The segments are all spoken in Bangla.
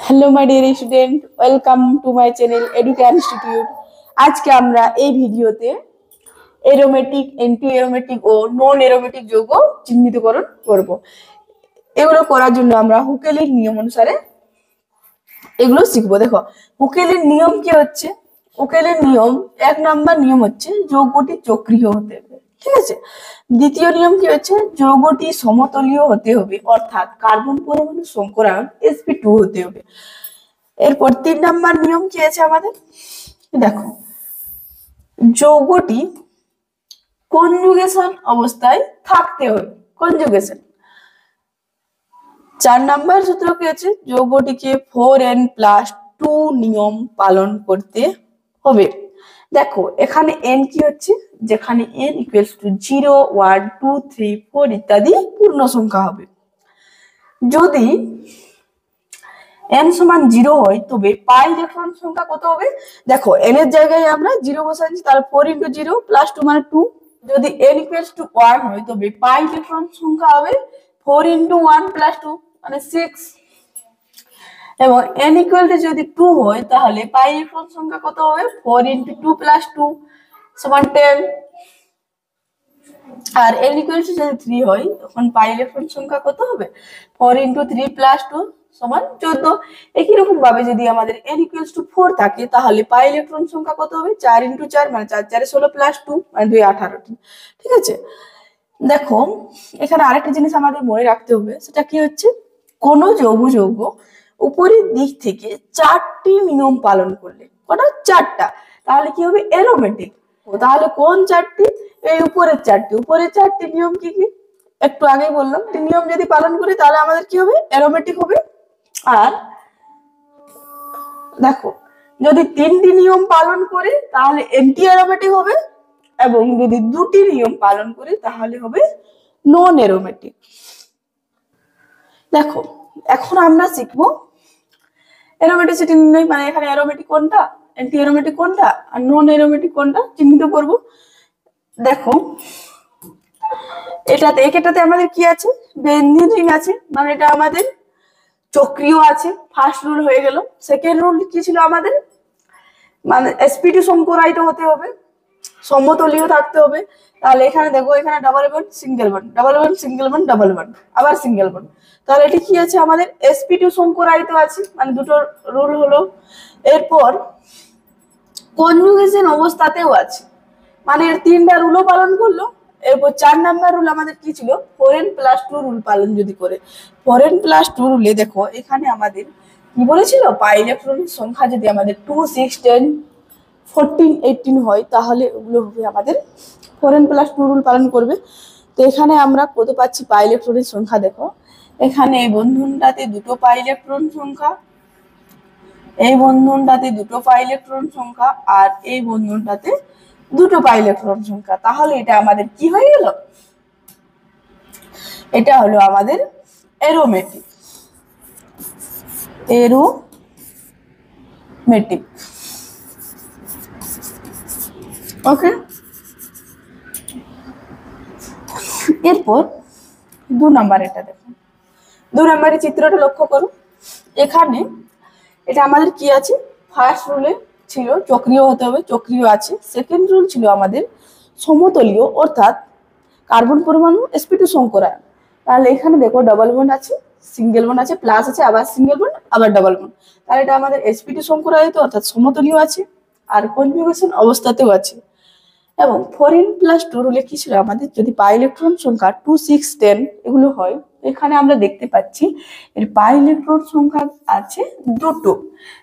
Hello my dear student, welcome to my channel education institute. আজকে আমরা এই ভিডিওতে এরোমেটিক, অ্যান্টি এরোমেটিক ও নন এরোমেটিক যৌগ চিহ্নিতকরণ করব। এগুলো করার জন্য আমরা হুকেলের নিয়ম অনুসারে এগুলো শিখবো। দেখো, হুকেলের নিয়ম কি হচ্ছে? হুকেলের নিয়ম 1 নাম্বার নিয়ম হচ্ছে যৌগটি চক্রীয় হতে হবে, ঠিক আছে। দ্বিতীয় নিয়ম কি হচ্ছে? যৌগটি সমতলীয় হতে হবে, অর্থাৎ কার্বন পরমাণু সংকরায়ন sp2 হতে হবে। এরপর 3 নাম্বার নিয়ম কি আছে আমাদের? দেখো, যৌগটি কনজুগেশন অবস্থায় থাকতে হবে, কনজুগেশন। 4 নাম্বার সূত্র কি আছে? যৌগটিকে 4n+2 নিয়ম পালন করতে হবে। দেখো, এখানে n কি হচ্ছে? যেখানে n = 0, 1, 2, 3, 4 ইত্যাদি পূর্ণ সংখ্যা হবে। যদি n সমান 0 হয় তবে পাই ইলেকট্রন সংখ্যা কত হবে? দেখো, n এর জায়গায় আমরা 0 বসাচ্ছি, তাহলে 4 × 0 + 2 মানে 2। যদি n = 1 হয় তবে পাই ইলেকট্রন সংখ্যা হবে 4 × 1 + 2 মানে 6। এবং n যদি 2 হয় তাহলে পাই ইলেকট্রন সংখ্যা কত হবে? 4 × 2 + 2 সমান 10। আর n যদি 3 হয় তখন পাই ইলেকট্রন সংখ্যা কত হবে? 4 × 3 + 2 সমান 14। একই রকম ভাবে যদি আমাদের n = 4 থাকে তাহলে পাই ইলেকট্রন সংখ্যা কত হবে? 4 × 4 মানে 4 × 4 = 16 + 2 মানে 2 = 18। ঠিক আছে। দেখো, এখানে আরেকটা জিনিস আমাদের মনে রাখতে হবে, সেটা কি হচ্ছে? কোন যৌগ উপরের দিক থেকে 4টি নিয়ম পালন করলে, কটা? 4টা, তাহলে কি হবে? এরোমেটিক। তাহলে কোন 4টি? এই উপরের 4টি। উপরের 4টি নিয়ম কি কি? একটু আগেই বললাম, নিয়ম যদি পালন করি তাহলে আমাদের কি হবে? এরোমেটিক হবে। আর দেখো, যদি 3টি নিয়ম পালন করি তাহলে অ্যান্টি এরোমেটিক হবে, এবং যদি 2টি নিয়ম পালন করি তাহলে হবে নন এরোমেটিক। দেখো, এখন আমরা শিখবো এরোমেটিসিটি নির্ণয়, মানে এখানে এরোমেটিক কোনটা, অ্যান্টি এরোমেটিক কোনটা, আর নন এরোমেটিক কোনটা চিহ্নিত করব। দেখো, এটাতে আমাদের কি আছে? বেঞ্জিন রিং আছে, মানে এটা আমাদের চক্রীয় আছে। ফার্স্ট রুল হয়ে গেল। সেকেন্ড রুল কি ছিল আমাদের? মানে sp2 সংকরায়িত হতে হবে, সমতলীয় থাকতে হবে। তাহলে এখানে দেখো, এখানে double bond single bond, double bond single bond, double bond, আবার সিঙ্গেল বন্ড। তাহলে এটা কি আছে আমাদের? sp2 সংকরায়িত আছে, মানে দুটো রুল হলো। এরপর কনজুগেশন অবস্থাতেও আছে, মানে এর 3টা রুলও পালন করলো। এরপর 4 নাম্বার রুল আমাদের কি ছিল? 4n+2 রুল পালন যদি করে। 4n+2 রুলে দেখো, এখানে আমাদের কি বলেছিল? পাই ইলেকট্রনের সংখ্যা যদি আমাদের 2, 6, 10, 14, 18 হয় তাহলে ওগুলো হবে আমাদের 4n+2 রুল পালন করবে। তো এখানে আমরা কত পাচ্ছি পাই ইলেকট্রনের সংখ্যা? দেখো, এখানে এই বন্ধনটাতে দুটো পাই ইলেকট্রন সংখ্যা, এই বন্ধনটাতে দুটো পাই ইলেকট্রন সংখ্যা, আর এই বন্ধনটাতে দুটো পাই ইলেকট্রন সংখ্যা। তাহলে এটা আমাদের কি হয়ে গেল? এটা হলো আমাদের এরোমেটিক। এরোমেটিক, ওকে। এরপর 2 নাম্বার, এটা দেখো, 2 নাম্বারের চিত্রটা লক্ষ্য করো। এখানে এটা আমাদের কি আছে? ফার্স্ট রুলে ছিল চক্রীয় হতে হবে, চক্রীয় আছে। সেকেন্ড রুল ছিল আমাদের সমতলীয়, অর্থাৎ কার্বন পরমাণু sp2 সংকরায়ন। তাহলে এখানে দেখো ডাবল বন্ড আছে, সিঙ্গেল বন্ড আছে, প্লাস আছে, আবার সিঙ্গেল বন্ড, আবার ডাবল বন্ড। তাহলে এটা আমাদের sp2 সংকরায়িত, অর্থাৎ সমতলীয় আছে, আর কনজুগেশন অবস্থাতেও আছে। এবং 4n+2 রুলে কি ছিল আমাদের? যদি পাই ইলেকট্রন সংখ্যা 2, 6, 10 এগুলো হয়, এখানে আমরা দেখতে পাচ্ছি এর পাই ইলেকট্রন সংখ্যা আছে দুটো।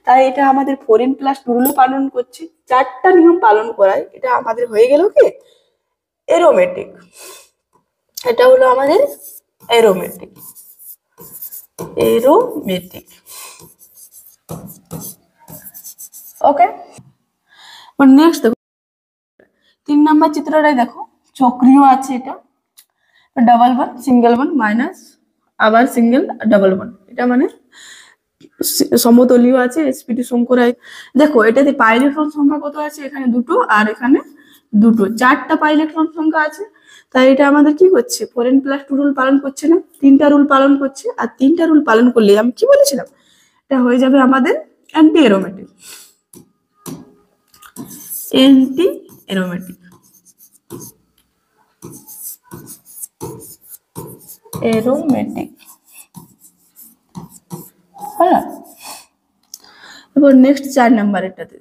তাই এটা আমাদের 4n+2 রুল পালন করছে, 4টা নিয়ম পালন করায়। এটা আমাদের হয়ে গেল কি? এরোমেটিক। এটা হলো আমাদের এরোমেটিক। এরোমেটিক, ওকে। নেক্সট দেখো, 3 নাম্বার চিত্রটাই দেখো, চক্রীয় আছে। এটা double bond single bond minus, আবার সিঙ্গেল ডাবল বন্ড, এটা মানে সমতলীয় আছে, sp2 সংকরায়িত। দেখো, এটাতে পাই ইলেকট্রন সংখ্যা কত আছে? এখানে দুটো, আর এখানে দুটো, 4টা পাই ইলেকট্রন সংখ্যা আছে। তাই এটা আমাদের কি করছে? 4n+2 রুল পালন করছে না, 3টা রুল পালন করছে। আর 3টা রুল পালন করলে আমি কি বলেছিলাম? এটা হয়ে যাবে আমাদের anti aromatic. Anti aromatic aromatic হ্যাঁ। এবার নেক্সট 4 নাম্বার এটাতে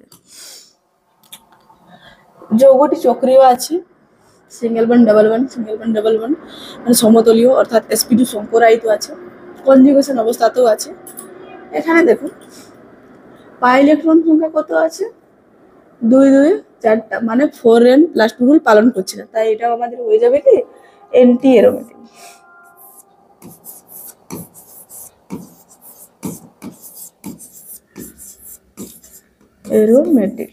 যৌগটি চক্রীয় আছে, single bond double bond single bond double bond মানে সমতলীয় অর্থাৎ sp2 সংকরায়িত আছে, কনজুগেশন অবস্থাতেও আছে। এখানে দেখুন পাই ইলেকট্রন সংখ্যা কত আছে, 2 2 4টা মানে 4n+2 রুল পালন করছে না, তাই এটাও আমাদের হয়ে যাবে কি অ্যান্টি এরোমেটিক। এরোমেটিক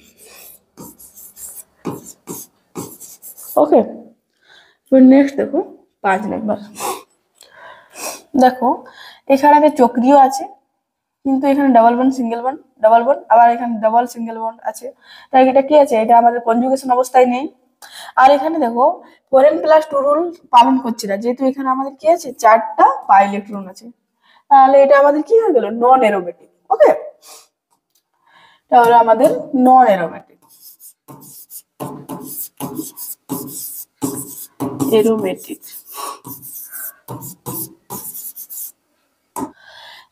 ওকে। নেক্সট দেখো 5 নাম্বার। দেখো এখানে একটা চক্রীয় আছে, কিন্তু এখানে double bond single bond double bond, আবার এখানে ডাবল সিঙ্গেল বন্ড আছে, তাই এটা কি আছে, এটা আমাদের কনজুগেশন অবস্থায় নেই। আর এখানে দেখো 4n+2 রুল পালন করছে না, যেহেতু এখানে আমাদের কি আছে 4টা পাই ইলেকট্রন আছে, তাহলে এটা আমাদের কি হয়ে গেল নন এরোমেটিক। ওকে, তাহলে আমাদের নন এরোমেটিক। এরোমেটিক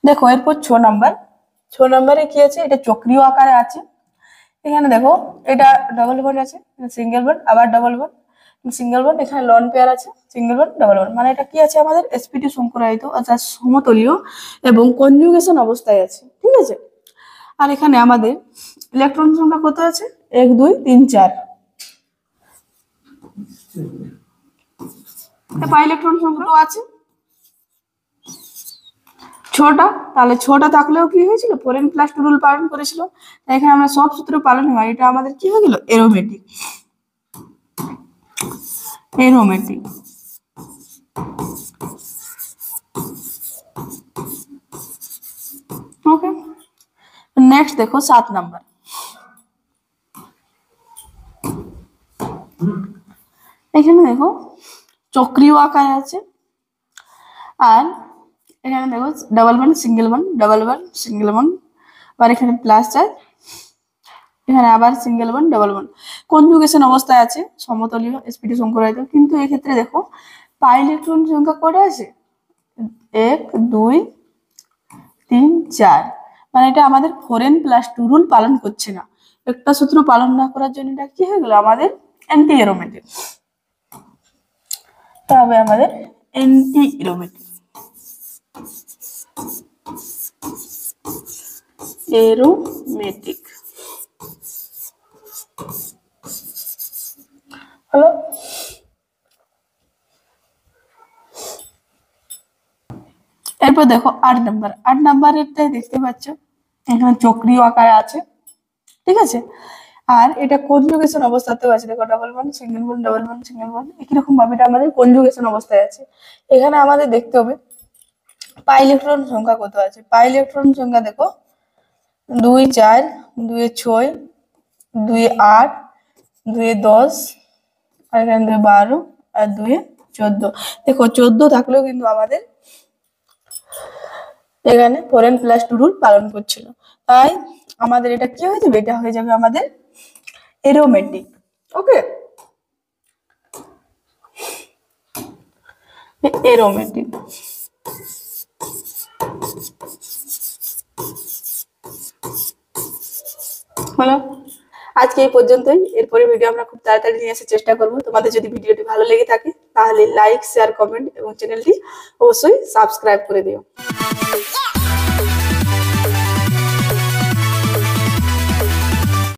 দেখো এরপর 6 নাম্বার। 6 নাম্বারে কি আছে, এটা চক্রীয় আকারে আছে। এখানে দেখো এটা ডাবল বন্ড আছে, সিঙ্গেল বন্ড আবার ডাবল বন্ড সিঙ্গেল বন্ড, এখানে লন পেয়ার আছে সিঙ্গেল বন্ড ডাবল বন্ড, মানে এটা কি আছে আমাদের sp2 সংকরায়িত অর্থাৎ সমতলীয় এবং কনজুগেশন অবস্থায় আছে। ঠিক আছে, আর এখানে আমাদের ইলেকট্রন সংখ্যা কত আছে, 1 2 3 4। পাই ইলেকট্রন সংখ্যা আছে 6টা, তাহলে 6টা থাকলেও কি হয়েছিল 4n+2 রুল পালন করেছিল, তাই এখানে আমরা সব সূত্র পালন হয়, এটা আমাদের কি হয়ে গেল এরোমেটিক। এরোমেটিক ওকে। নেক্সট দেখো 7 নাম্বার। এখানে দেখো চক্রীয় আকারে আছে, আর এখানে দেখো double bond single bond double bond single bond, আর এখানে প্লাস চার্জ, এখানে আবার single bond double bond, conjugation অবস্থায় আছে সমতলীয় sp2 সংকরায়িত। কিন্তু এই ক্ষেত্রে দেখো পাই ইলেকট্রন সংখ্যা কটা আছে, 1 2 3 4, মানে এটা আমাদের 4n+2 রুল পালন করছে না। একটা সূত্র পালন না করার জন্য এটা কি হয়ে গেল আমাদের অ্যান্টি এরোমেটিক। তবে আমাদের অ্যান্টি এরোমেটিক এরোমেটিক হলো। এরপর দেখো 8 নাম্বার। 8 নাম্বারেরটাই দেখতে পাচ্ছ এখানে চক্রীয় আকারে আছে। ঠিক আছে, আর এটা কনজুগেশন অবস্থাতেও আছে, দেখো double bond single bond double bond single bond, একই রকম ভাবে এটা আমাদের কনজুগেশন অবস্থায় আছে। এখানে আমাদের দেখতে হবে পাই ইলেকট্রন সংখ্যা কত আছে। পাই ইলেকট্রন সংখ্যা দেখো 2 4 2 6 2 8 2 10, আর এখানে 2 12 আর 2 14। দেখো 14 থাকলেও কিন্তু আমাদের এখানে 4n+2 রুল পালন করছিল, তাই আমাদের এটা কি হয়ে যাবে, এটা হয়ে যাবে আমাদের এরোমেটিক। ওকে, এরোমেটিক হলো। আজকে এই পর্যন্তই, এরপরে ভিডিও আমরা খুব তাড়াতাড়ি নিয়ে আসার চেষ্টা করব। তোমাদের যদি ভিডিওটি ভালো লেগে থাকে তাহলে লাইক শেয়ার কমেন্ট এবং চ্যানেলটি অবশ্যই সাবস্ক্রাইব করে দিও।